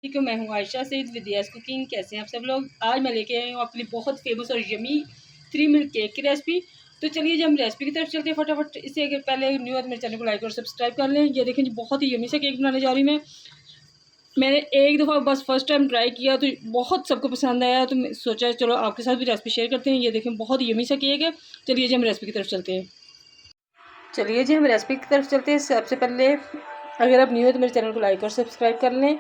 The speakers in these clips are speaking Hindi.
ठीक है, मैं हूँ Ayesha Saeed with yes cooking. कैसे हैं आप सब लोग? आज मैं लेके आई हूँ आपके लिए बहुत फेमस और यमी 3 मिल्क केक की रेसिपी। तो चलिए जी हम रेसिपी की तरफ चलते हैं फटाफट। इससे अगर पहले न्यू है तो मेरे चैनल को लाइक और सब्सक्राइब कर लें। ये देखें जी बहुत ही यमी सा केक बनाने जा रही हूँ मैं। मैंने एक दफ़ा बस फर्स्ट टाइम ट्राई किया तो बहुत सबको पसंद आया, तो मैं सोचा चलो आपके साथ भी रेसिपी शेयर करते हैं। ये देखें बहुत यमी सा केक है। चलिए जी हम रेसिपी की तरफ चलते हैं। चलिए जी हम रेसिपी की तरफ चलते हैं। सबसे पहले अगर आप न्यू है तो मेरे चैनल को लाइक और सब्सक्राइब कर लें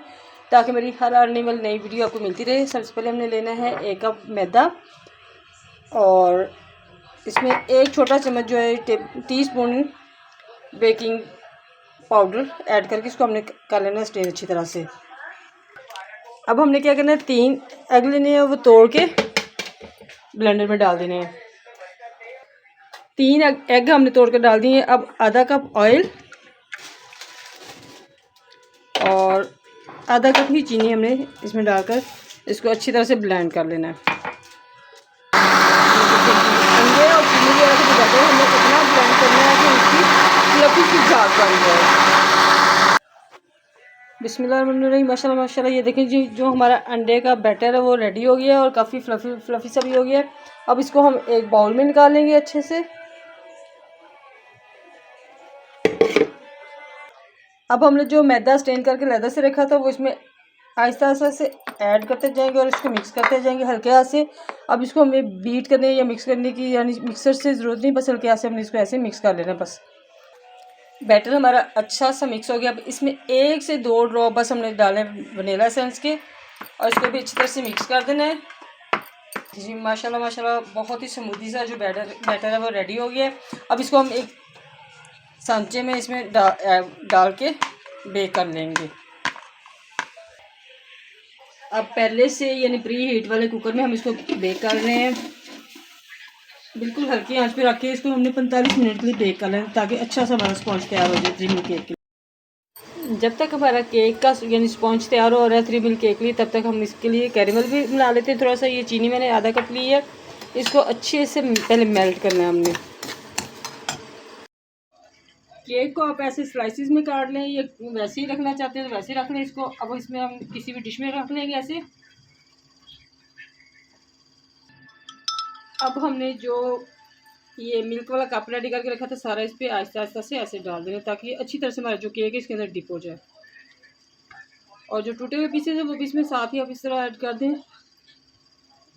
ताकि मेरी हर आने वाली नई वीडियो आपको मिलती रहे। सबसे पहले हमने लेना है 1 कप मैदा और इसमें 1 छोटा चम्मच जो है टीस्पून बेकिंग पाउडर ऐड करके इसको हमने कर लेना है स्टेन अच्छी तरह से। अब हमने क्या करना है, 3 एग लेने हैं, वो तोड़ के ब्लेंडर में डाल देने हैं। 3 एग हमने तोड़ कर डाल दिए। अब आधा कप ऑयल और आधा कप ही चीनी हमने इसमें डालकर इसको अच्छी तरह से ब्लेंड कर लेना है। अंडे और चीनी की वजह से हमने इतना ब्लेंड करना है कि उसकी फ्लफी सी झाग बन जाए। बिस्मिल्लाहिर्रहमानिर्रहीम। माशाल्लाह माशाल्लाह। ये देखें जी जो हमारा अंडे का बैटर है वो रेडी हो गया है और काफ़ी फ्लफी सा भी हो गया है। अब इसको हम एक बाउल में निकालेंगे अच्छे से। अब हमने जो मैदा स्टेन करके लेदर से रखा था वो इसमें आहिस्ता आहिस्ता से ऐड करते जाएंगे और इसको मिक्स करते जाएंगे हल्के हाथ से। अब इसको हमें बीट करने या मिक्स करने की यानी मिक्सर से ज़रूरत नहीं, बस हल्के हाथ से हमने इसको ऐसे मिक्स कर लेना। बस बैटर हमारा अच्छा सा मिक्स हो गया। अब इसमें 1 से 2 ड्रॉप बस हमने डाले वनीला एसेंस के और इसको भी अच्छी तरह से मिक्स कर देना है। जी माशाल्लाह माशाल्लाह बहुत ही स्मूदी सा जो बैटर है वो रेडी हो गया है। अब इसको हम एक सांचे में इसमें डाल के बेक कर लेंगे। अब पहले से यानी प्री हीट वाले कुकर में हम इसको बेक कर रहे हैं। बिल्कुल हल्की आंच पे रख के इसको हमने 45 मिनट के लिए बेक कर लेना ताकि अच्छा सा हमारा स्पॉन्ज तैयार हो जाए 3 मिल्क केक के लिए। जब तक हमारा केक का यानी स्पॉन्ज तैयार हो रहा है 3 मिल्क केक के लिए, तब तक हम इसके लिए कैरेमल भी बना लेते हैं। थोड़ा सा ये चीनी मैंने आधा कप ली है, इसको अच्छे से पहले मेल्ट करना है हमने। केक को आप ऐसे स्लाइसिस में काट लें, ये वैसे ही रखना चाहते हैं तो वैसे ही रख लें इसको। अब इसमें हम किसी भी डिश में रख लेंगे ऐसे। अब हमने जो ये मिल्क वाला कप रेडी करके रखा था सारा इस पर आहिस्ता आहिस्ता से ऐसे डाल देना ताकि अच्छी तरह से हमारा जो केक है इसके अंदर डिप हो जाए। और जो टूटे हुए पीसेज है वो भी इसमें साथ ही आप इस तरह ऐड कर दें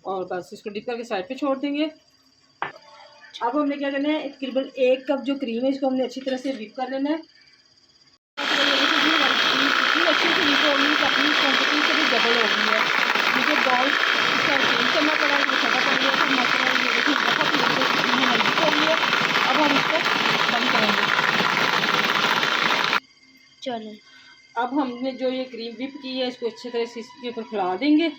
और बस इसको डिप करके साइड पे छोड़ देंगे। अब हमने क्या करना है, तकरीबन 1 कप जो क्रीम है इसको हमने अच्छी तरह से व्हिप कर लेना है। इतनी अच्छी से व्हिप होगी कि अपनी क्वान्टिटी से भी डबल हो गई है। मुझे बॉल इसका चेंज करना पड़ा, इसको छोटा कर लिया तो मसला ये देखिए बहुत ही मजबूत हो गई है। अब हम इसको बंद करेंगे। चलो अब हमने जो ये क्रीम व्हिप की है इसको अच्छी तरह से इसके ऊपर फैला देंगे।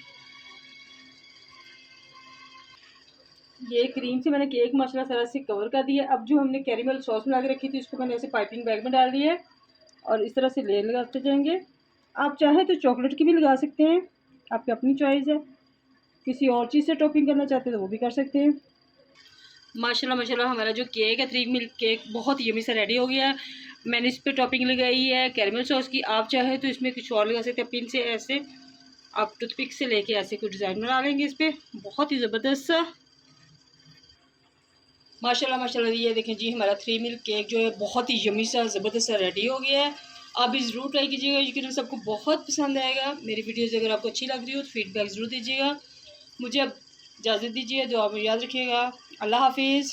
ये क्रीम से मैंने केक माशाल्लाह सारा से कवर कर दिया। अब जो हमने कैरेमल सॉस बना के रखी थी उसको मैंने ऐसे पाइपिंग बैग में डाल दिया है और इस तरह से लेयर लगाते जाएंगे। आप चाहें तो चॉकलेट की भी लगा सकते हैं, आपकी अपनी चॉइस है। किसी और चीज़ से टॉपिंग करना चाहते हैं तो वो भी कर सकते हैं। माशाल्लाह माशाल्लाह हमारा जो केक है 3 मिल्क केक बहुत यमी से रेडी हो गया है। मैंने इस पर टॉपिंग लगाई है कैरेमल सॉस की। आप चाहें तो इसमें कुछ और लगा सकते हैं, पिन से ऐसे आप टूथपिक से लेके ऐसे कुछ डिज़ाइन बना लेंगे इस पर। बहुत ही ज़बरदस्त सा माशाल्लाह माशाल्लाह। ये देखें जी हमारा 3 मिल्क केक जो है बहुत ही यमी सा ज़बरदस्त सा रेडी हो गया है। आप भी ज़रूर ट्राई कीजिएगा, यकीनन सबको बहुत पसंद आएगा। मेरी वीडियोज़ अगर आपको अच्छी लग रही हो तो फीडबैक ज़रूर दीजिएगा। मुझे अब इजाज़त दीजिए, दुआ में याद रखिएगा। अल्लाह हाफिज़।